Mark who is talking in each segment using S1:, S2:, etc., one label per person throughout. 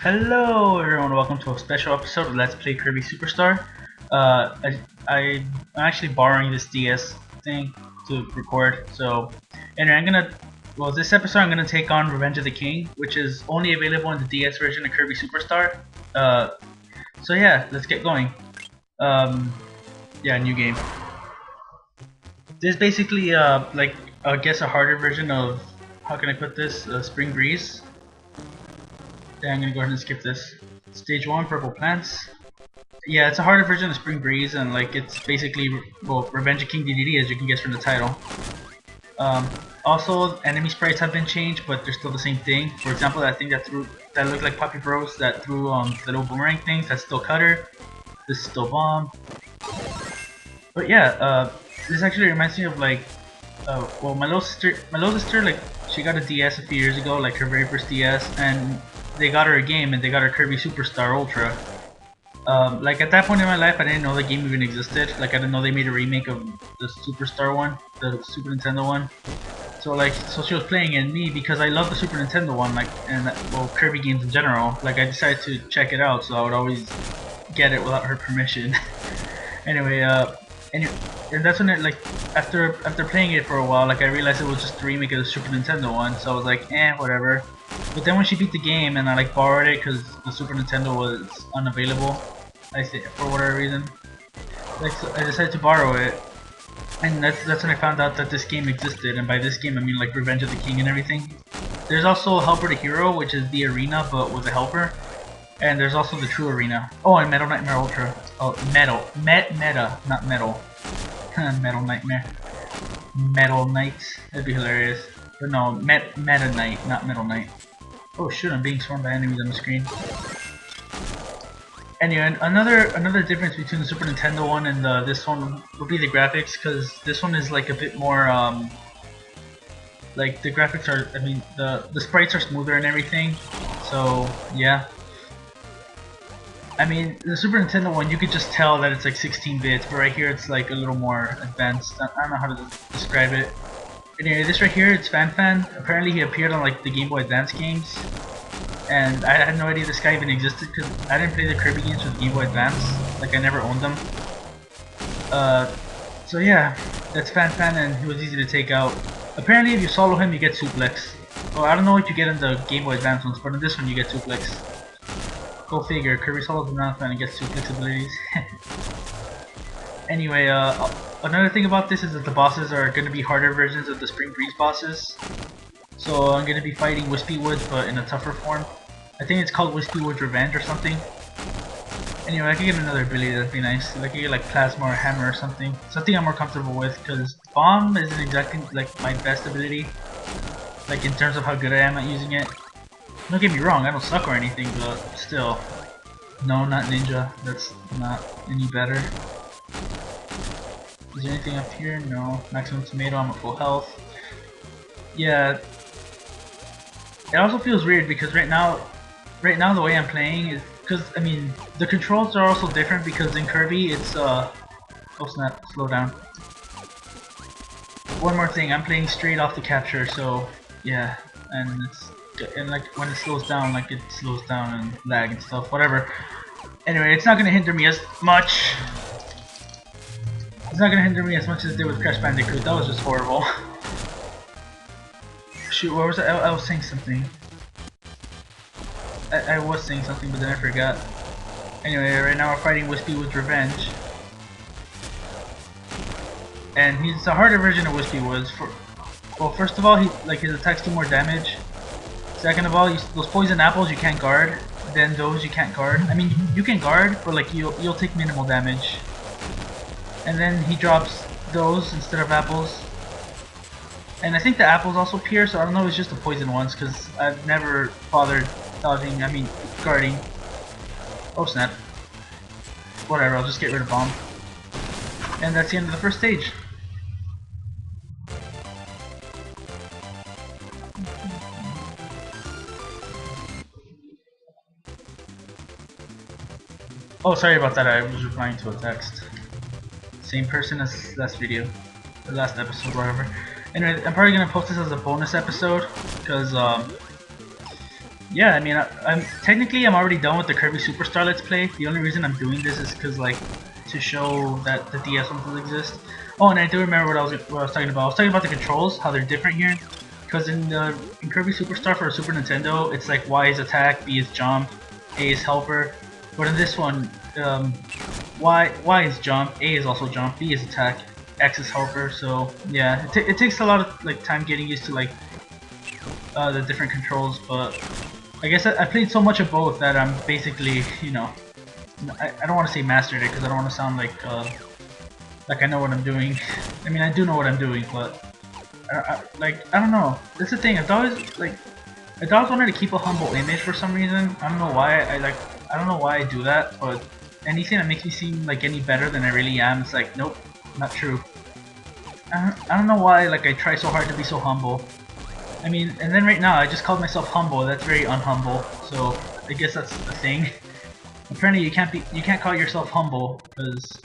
S1: Hello everyone, welcome to a special episode of Let's Play Kirby Superstar. I'm actually borrowing this DS thing to record, so anyway, this episode I'm gonna take on Revenge of the King, which is only available in the DS version of Kirby Superstar. So yeah, let's get going. Yeah, new game. This is basically like I guess a harder version of, how can I put this, Spring Breeze. Yeah, I'm gonna go ahead and skip this. Stage 1, Purple Plants. Yeah, it's a harder version of Spring Breeze, and like it's basically, well, Revenge of King DDD, as you can guess from the title. Also, enemy sprites have been changed, but they're still the same thing. For example, that thing that looked like Poppy Bros, that threw the little boomerang things, that's still Cutter. This is still Bomb. But yeah, this actually reminds me of like, well, my little sister, like, she got a DS a few years ago, like her very first DS, and they got her a game, and they got her Kirby Superstar Ultra. Like at that point in my life, I didn't know the game even existed. Like I didn't know they made a remake of the Superstar one, the Super Nintendo one. So she was playing it, and me, because I love the Super Nintendo one, like, and well, Kirby games in general. Like I decided to check it out, so I would always get it without her permission. Anyway, and that's when it, like, after playing it for a while, like I realized it was just a remake of the Super Nintendo one. So I was like, whatever. But then when she beat the game and I like borrowed it because the Super Nintendo was unavailable, for whatever reason, like, so I decided to borrow it, and that's when I found out that this game existed. And by this game I mean like Revenge of the King and everything. There's also Helper the Hero, which is the arena but with a helper, and there's also the True Arena. Oh, and Metal Nightmare Ultra. Oh, meta, not metal. Metal Nightmare. Metal Knight. That'd be hilarious. But no, Meta Knight, not Metal Knight. Oh shoot, I'm being swarmed by enemies on the screen. Anyway, another difference between the Super Nintendo one and this one would be the graphics, because this one is like a bit more, like the graphics are, I mean, the sprites are smoother and everything, so yeah. I mean, the Super Nintendo one, you could just tell that it's like 16 bits, but right here it's like a little more advanced. I don't know how to describe it. Anyway, this right here, it's Fan. Apparently he appeared on like the Game Boy Advance games, and I had no idea this guy even existed because I didn't play the Kirby games with Game Boy Advance. Like I never owned them. So yeah, that's Fan, and he was easy to take out. Apparently if you solo him, you get suplex. Well, I don't know what you get in the Game Boy Advance ones, but in this one you get suplex. Go figure, Kirby solos him out and gets suplex abilities. Anyway, another thing about this is that the bosses are going to be harder versions of the Spring Breeze bosses. So I'm going to be fighting Wispy Woods, but in a tougher form. I think it's called Wispy Woods Revenge or something. Anyway, I could get another ability, that'd be nice. Like I could get like Plasma or Hammer or something. Something I'm more comfortable with, because Bomb isn't exactly like my best ability. Like in terms of how good I am at using it. Don't get me wrong, I don't suck or anything, but still. No, not Ninja. That's not any better. Is there anything up here? No. Maximum Tomato, I'm at full health. Yeah. It also feels weird because right now the way I'm playing is, because I mean the controls are also different, because in Kirby it's oh snap, slow down. One more thing, I'm playing straight off the capture, so yeah, and like when it slows down, like it slows down and lag and stuff, whatever. Anyway, it's not gonna hinder me as much. It's not gonna hinder me as much as it did with Crash Bandicoot. That was just horrible. Shoot, what was I? I was saying something. I was saying something, but then I forgot. Anyway, right now we're fighting Wispy Woods Revenge. And he's a harder version of Wispy Woods. Well, first of all, his attacks do more damage. Second of all, those poison apples you can't guard. Then those you can't guard. I mean, you can guard, but like you'll take minimal damage. And then he drops those instead of apples. And I think the apples also pierce, so I don't know if it's just the poison ones, because I've never bothered dodging, I mean guarding. Oh snap. Whatever, I'll just get rid of Bomb. And that's the end of the first stage. Oh, sorry about that, I was replying to a text. Same person as last video, the last episode, whatever. Anyway, I'm probably gonna post this as a bonus episode because yeah, I mean, I'm already done with the Kirby Superstar Let's Play. The only reason I'm doing this is because like to show that the DS one does exist. Oh, and I do remember what I was talking about. I was talking about the controls, how they're different here. Because in Kirby Superstar for Super Nintendo, it's like Y is attack, B is jump, A is helper. But in this one, Y is jump, A is also jump, B is attack, X is helper. So yeah, it takes a lot of like time getting used to like the different controls. But I guess I played so much of both that I'm basically, you know, I don't want to say mastered it because I don't want to sound like I know what I'm doing. I mean, I do know what I'm doing, but I don't know. That's the thing. I always wanted to keep a humble image for some reason. I don't know why. I don't know why I do that, but anything that makes me seem like any better than I really am, it's like, nope, not true. I don't know why. Like I try so hard to be so humble. I mean, and then right now I just called myself humble. That's very unhumble. So I guess that's the thing. Apparently you can't call yourself humble because.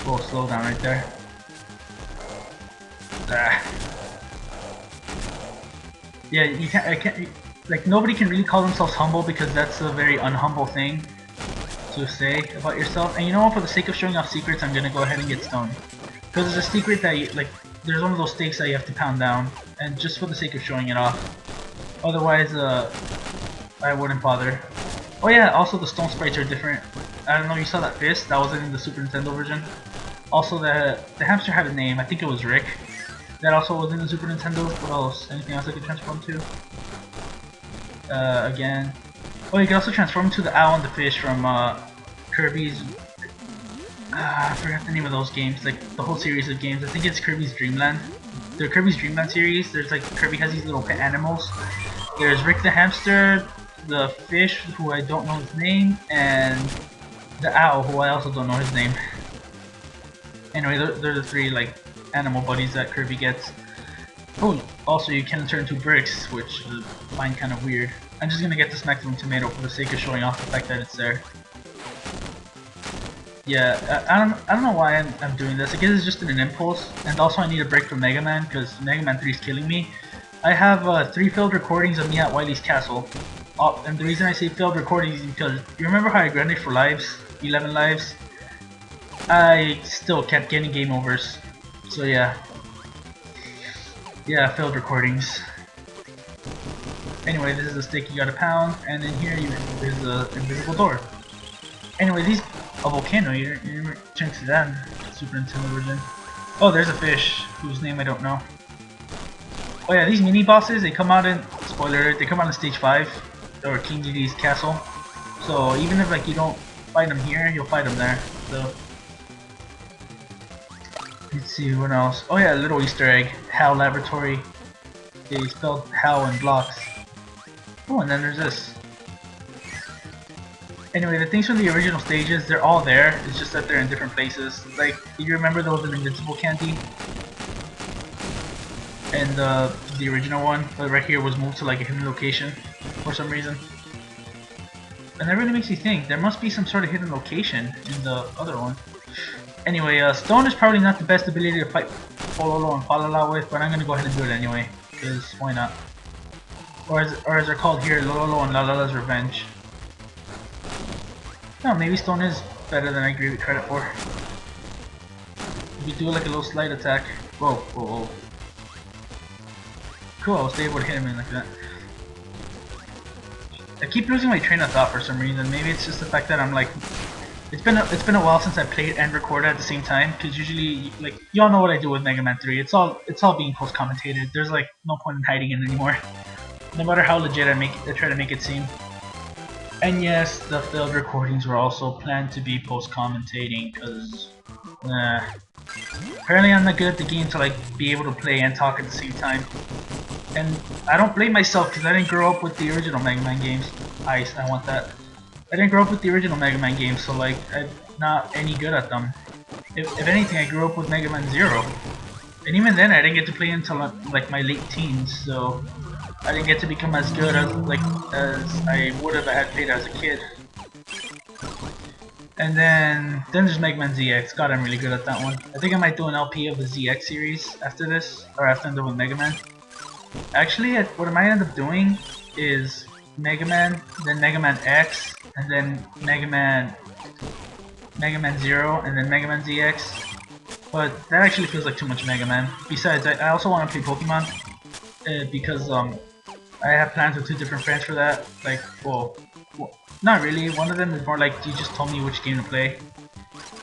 S1: Whoa, slow down right there. Yeah, I can't, like nobody can really call themselves humble because that's a very unhumble thing to say about yourself. And you know what, for the sake of showing off secrets, I'm gonna go ahead and get stoned. Because there's a secret that there's one of those stakes that you have to pound down, and just for the sake of showing it off. Otherwise, I wouldn't bother. Oh yeah, also the stone sprites are different. I don't know, you saw that fist? That wasn't in the Super Nintendo version. Also, the hamster had a name. I think it was Rick. That also was in the Super Nintendo. What else? Anything else I could transform to? Again. Oh, you can also transform to the owl and the fish from Kirby's. I forgot the name of those games. Like the whole series of games. I think it's Kirby's Dream Land. The Kirby's Dream Land series. There's like Kirby has these little pet animals. There's Rick the hamster, the fish, who I don't know his name, and the owl, who I also don't know his name. Anyway, they're the three like animal buddies that Kirby gets. Oh, also you can turn to bricks, which I find kind of weird. I'm just gonna get this maximum tomato for the sake of showing off the fact that it's there. Yeah, I don't know why I'm doing this. I guess it's just an impulse, and also I need a break from Mega Man because Mega Man 3 is killing me. I have 3 failed recordings of me at Wily's castle. And the reason I say failed recordings is because you remember how I grinded for lives, 11 lives? I still kept getting game overs. So yeah. Yeah, failed recordings. Anyway, this is a stick you gotta pound, and then here there's an invisible door. Anyway, a volcano, you never chance to that in Super Nintendo version. Oh, there's a fish, whose name I don't know. Oh yeah, these mini bosses, they come out in, spoiler alert, they come out in stage 5, or King Dedede's castle. So even if like you don't fight them here, you'll fight them there. So let's see what else. Oh yeah, a little Easter egg. HAL Laboratory. They spelled HAL in blocks. Oh, and then there's this. Anyway, the things from the original stages, they're all there. It's just that they're in different places. Like, do you remember there was an invincible candy? And the original one, but right here was moved to like a hidden location for some reason. And that really makes me think, there must be some sort of hidden location in the other one. Anyway, Stone is probably not the best ability to fight Pololo and Falala with, but I'm gonna go ahead and do it anyway, because why not? Or as they're called here, Lololo and Lalala's Revenge. No, maybe Stone is better than I give it credit for. If you do like a little slide attack. Whoa, whoa, whoa. Cool, I was able to hit him in like that. I keep losing my train of thought for some reason. Maybe it's just the fact that I'm like, it's been a while since I played and recorded at the same time. Because usually, like, y'all know what I do with Mega Man 3. It's all being post commentated. There's like no point in hiding it anymore. No matter how legit I try to make it seem. And yes, the failed recordings were also planned to be post commentating. Because apparently I'm not good at the game to like be able to play and talk at the same time. And I don't blame myself because I didn't grow up with the original Mega Man games. I want that. I didn't grow up with the original Mega Man games, so like I'm not any good at them. If anything, I grew up with Mega Man 0. And even then I didn't get to play until like my late teens, so I didn't get to become as good as I would have had played as a kid. And then there's Mega Man ZX. God, I'm really good at that one. I think I might do an LP of the ZX series after this, or after I'm done with Mega Man. Actually, what I might end up doing is Mega Man, then Mega Man X, and then Mega Man 0, and then Mega Man ZX. But that actually feels like too much Mega Man. Besides, I also want to play Pokemon because I have plans with 2 different friends for that. Like, well, not really. One of them is more like you just told me which game to play,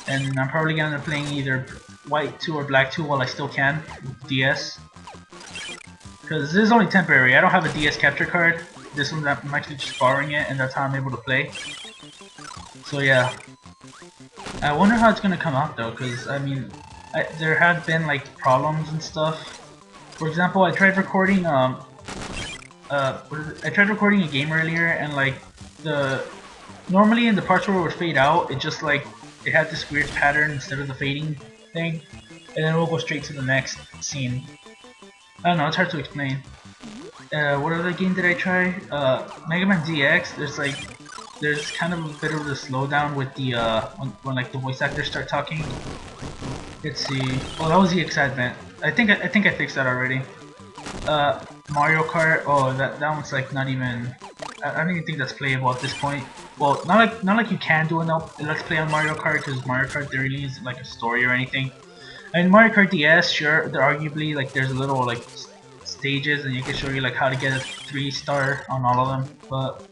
S1: and I'm probably gonna end up playing either White 2 or Black 2 while I still can with DS. Because this is only temporary. I don't have a DS capture card. This one I'm actually just borrowing it, and that's how I'm able to play. So yeah, I wonder how it's gonna come out though. Because I mean, there have been like problems and stuff. For example, I tried recording I tried recording a game earlier, and like normally in the parts where it would fade out, it just like it had this weird pattern instead of the fading thing, and then we'll go straight to the next scene. I don't know, it's hard to explain. What other game did I try? Mega Man ZX. There's kind of a bit of a slowdown with the when like the voice actors start talking. Let's see. Oh, that was the excitement. I think I fixed that already. Mario Kart. Oh, that one's like not even. I don't even think that's playable at this point. Well, not like you can do let's play on Mario Kart, because Mario Kart there really isn't like a story or anything. And Mario Kart DS, sure, there arguably like there's a little like stages, and you can show you like how to get a 3-star on all of them. But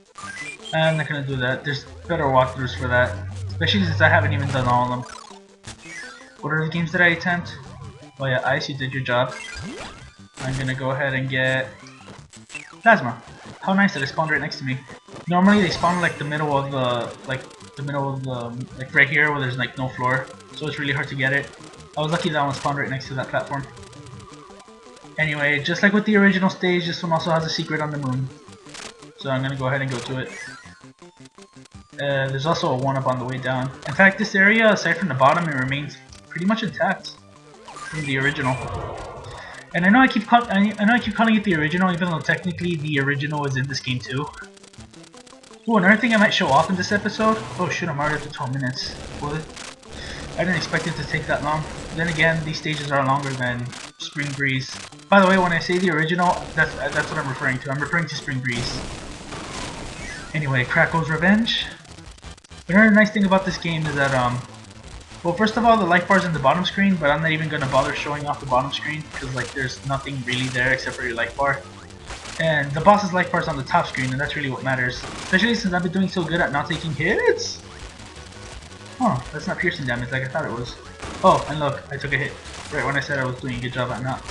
S1: I'm not gonna do that. There's better walkthroughs for that, especially since I haven't even done all of them. What other games did I attempt? Oh yeah, Ice, you did your job. I'm gonna go ahead and get Plasma. How nice that it spawned right next to me. Normally they spawn like the middle of like right here where there's like no floor, so it's really hard to get it. I was lucky that one spawned right next to that platform. Anyway, just like with the original stage, this one also has a secret on the moon. So I'm gonna go ahead and go to it. There's also a 1-up on the way down. In fact, this area, aside from the bottom, it remains pretty much intact from the original. And I know I keep calling it the original, even though technically the original is in this game too. Ooh, another thing I might show off in this episode. Oh shit, I'm already up to 12 minutes. What? I didn't expect it to take that long. Then again, these stages are longer than Spring Breeze. By the way, when I say the original, that's what I'm referring to. I'm referring to Spring Breeze. Anyway, Krako's Revenge. Another nice thing about this game is that, well, first of all, the life bar's in the bottom screen, but I'm not even gonna bother showing off the bottom screen because like there's nothing really there except for your life bar. And the boss's life bar's on the top screen, and that's really what matters. Especially since I've been doing so good at not taking hits. Oh, that's not piercing damage like I thought it was. Oh, and look, I took a hit right when I said I was doing a good job at not.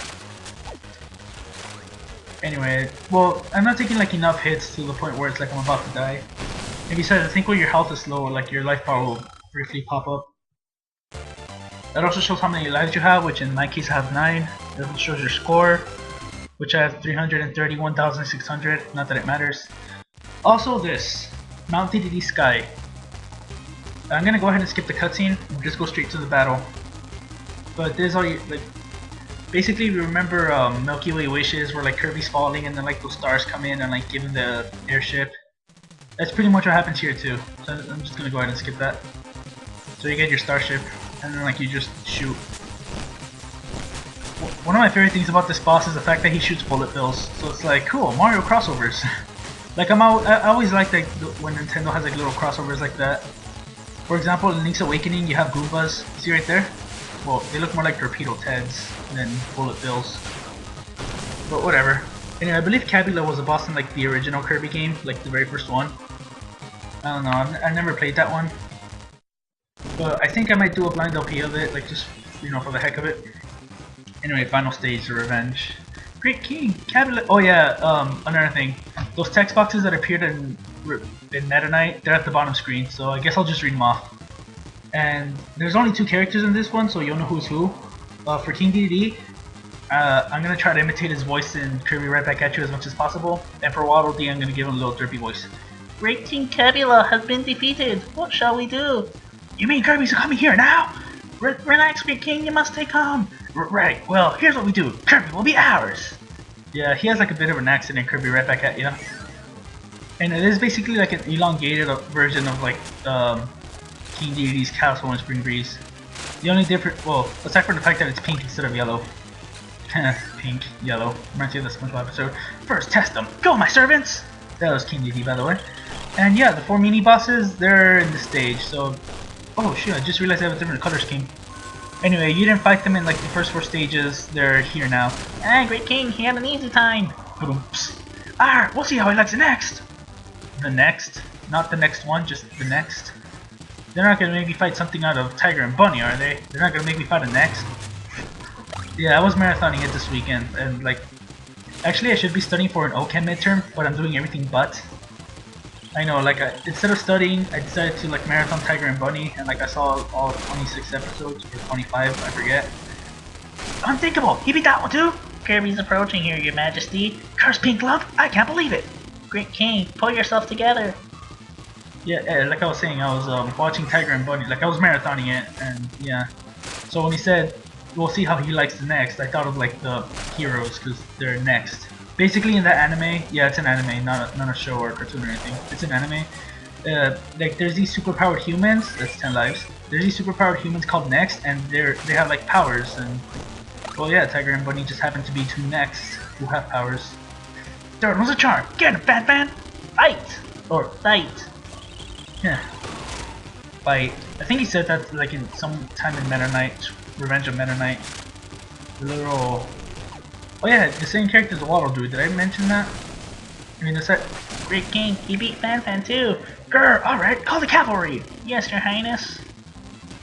S1: Anyway, well, I'm not taking like enough hits to the point where it's like I'm about to die. And besides, I think when your health is low, like your life bar will briefly pop up. That also shows how many lives you have, which in my case I have 9. It also shows your score, which I have 331,600, not that it matters. Also this, Mount DDD Sky. I'm gonna go ahead and skip the cutscene and just go straight to the battle. But this is all you, like, basically we remember Milky Way wishes where like Kirby's falling and then like those stars come in and like give him the airship. That's pretty much what happens here too. So I'm just gonna go ahead and skip that. So you get your starship, and then like you just shoot. One of my favorite things about this boss is the fact that he shoots bullet bills. So it's like, cool, Mario crossovers. Like I always like that when Nintendo has like little crossovers like that. For example, in Link's Awakening, you have Goombas. See right there? Well, they look more like torpedo Teds than bullet bills. But whatever. Anyway, I believe Cabula was a boss in like the original Kirby game, like the very first one. I don't know, I've never played that one. But I think I might do a blind LP of it, like just, you know, for the heck of it. Anyway, final stage, the Revenge. Great King, Cabula. Oh yeah, another thing. Those text boxes that appeared in Meta Knight, they're at the bottom screen, so I guess I'll just read them off. And there's only 2 characters in this one, so you'll know who's who. For King DDD, I'm gonna try to imitate his voice in Kirby Right Back At You as much as possible. And for Waddle Dee, I'm gonna give him a little derpy voice.
S2: Great King Cabula has been defeated. What shall we do?
S1: You mean Kirby's coming here now?
S2: Relax, Great King, you must stay calm.
S1: Right, well, here's what we do. Kirby will be ours. Yeah, he has like a bit of an accent in Kirby Right Back At You. And it is basically like an elongated version of like King Deity's castle in Spring Breeze. The only difference, well, aside from the fact that it's pink instead of yellow. Pink, yellow. Reminds me of the SpongeBob episode. First, test them. Go, my servants! That was King Dedede, by the way. And yeah, the 4 mini bosses, they're in the stage, so... Oh shoot, I just realized I have a different color scheme. Anyway, you didn't fight them in like the first 4 stages, they're here now.
S2: Ah, Great King, he had an easy time.
S1: Ba-dum-ps. Ah, we'll see how he likes it next! The next? Not the next one, just the next. They're not gonna make me fight something out of Tiger and Bunny, are they? They're not gonna make me fight a next? Yeah, I was marathoning it this weekend, and like... Actually, I should be studying for an OChem midterm, but I'm doing everything but. I know, like, instead of studying, I decided to like marathon Tiger and Bunny, and like I saw all 26 episodes, or 25, I forget.
S2: Unthinkable! He beat that one too? Kirby's approaching here, your majesty. Cursed pink glove? I can't believe it! Great King, pull yourself together.
S1: Yeah, like I was saying, I was watching Tiger and Bunny, like I was marathoning it, and yeah. So when he said, we'll see how he likes the next, I thought of like the heroes, because they're next. Basically in that anime, yeah, it's an anime, not a show or a cartoon or anything, it's an anime. Like there's these superpowered humans, that's 10 lives, there's these superpowered humans called Next, and they have like powers, and well yeah, Tiger and Bunny just happen to be 2 Next who have powers. Third one's a charm, get him, Batman!
S2: Fight!
S1: Or
S2: Fight!
S1: yeah. Fight. I think he said that like in some time in Meta Knight, Revenge of Meta Knight. The little... Oh yeah, the same character as the Waddle Dude, did I mention that? I mean, is that...
S2: Great King, he beat Fan too.
S1: Grr, alright, call the cavalry!
S2: Yes, your highness.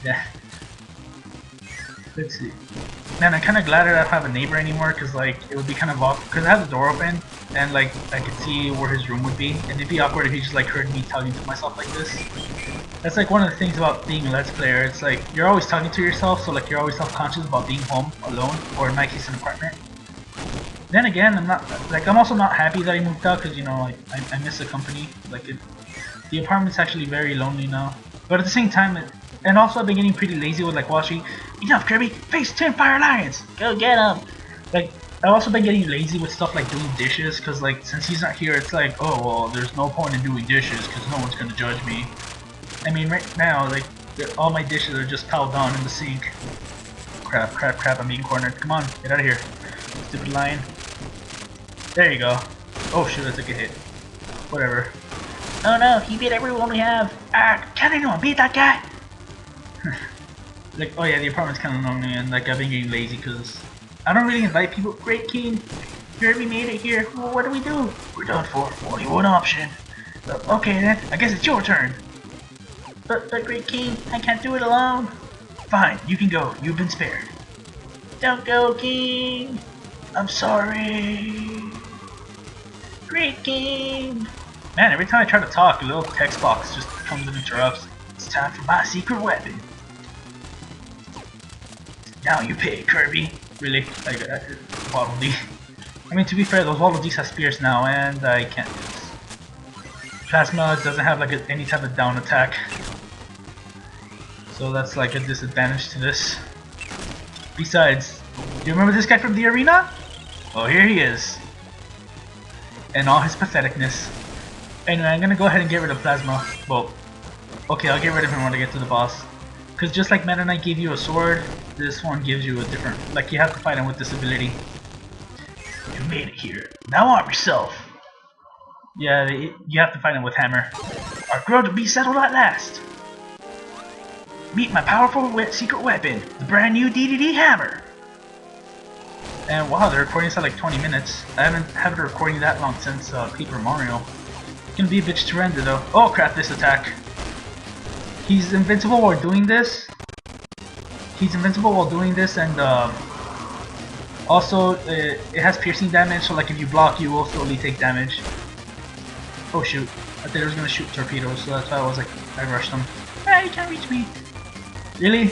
S1: Yeah. Let's see. Man, I'm kind of glad I don't have a neighbor anymore, because like, it would be kind of awkward, because I have the door open, and like, I could see where his room would be, and it'd be awkward if he just like heard me talking to myself like this. That's like one of the things about being a Let's Player, it's like, you're always talking to yourself, so like, you're always self-conscious about being home, alone, or in my case, an apartment. Then again, I'm also not happy that I moved out, because you know, like, I miss the company, like, the apartment's actually very lonely now. But at the same time, and also I've been getting pretty lazy with like watching. Enough, Kirby! Face 10 Fire Lions!
S2: Go get him!
S1: Like, I've also been getting lazy with stuff like doing dishes, because like, since he's not here, it's like, oh well, there's no point in doing dishes, because no one's gonna judge me. I mean, right now, like, all my dishes are just piled on in the sink. Crap, I'm being cornered. Come on, get out of here. Stupid lion. There you go. Oh shoot, I took a hit. Whatever.
S2: Oh no, he beat everyone we have.
S1: Ah, can anyone beat that guy? Like, oh yeah, the apartment's kind of lonely, and like I've been getting lazy because I don't really invite people. Great King, Kirby made it here. Well, what do we do? We're done for. Only one option. Okay then, I guess it's your turn.
S2: But Great King, I can't do it alone.
S1: Fine, you can go. You've been spared.
S2: Don't go, King.
S1: I'm sorry.
S2: Great King.
S1: Man, every time I try to talk, a little text box just comes and interrupts. It's time for my secret weapon. Now you pay, Kirby. Really? Waddle Dee. I mean, to be fair, those Waddle Dees have spears now, and I can't do this. Plasma doesn't have like any type of down attack. So that's like a disadvantage to this. Besides, do you remember this guy from the arena? Oh, here he is. And all his patheticness. Anyway, I'm gonna go ahead and get rid of Plasma. Well, okay, I'll get rid of him when I get to the boss. Because just like Meta Knight gave you a sword, this one gives you a different... Like, you have to fight him with this ability. You made it here. Now arm yourself! Yeah, you have to fight him with hammer. Our grudge will be settled at last! Meet my powerful secret weapon, the brand new DDD hammer! And wow, the recording's at like 20 minutes. I haven't had a recording that long since Paper Mario. It can be a bitch to render though. Oh crap, this attack. He's invincible while doing this. He's invincible while doing this, and also it has piercing damage, so like if you block you will slowly take damage. Oh shoot, I thought he was gonna shoot torpedoes, so that's why I was like, I rushed him. Ah, you can't reach me. Really?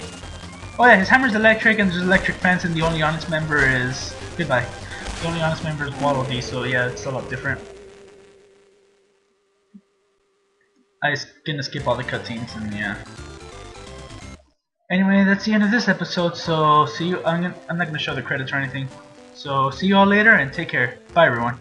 S1: Oh yeah, his hammer's electric and there's electric fence, and the only honest member is... Goodbye. The only honest member is Waddle Dee, so yeah, it's a lot different. I'm gonna skip all the cutscenes and yeah. Anyway, that's the end of this episode, so see you. I'm not gonna show the credits or anything. So see you all later and take care. Bye everyone.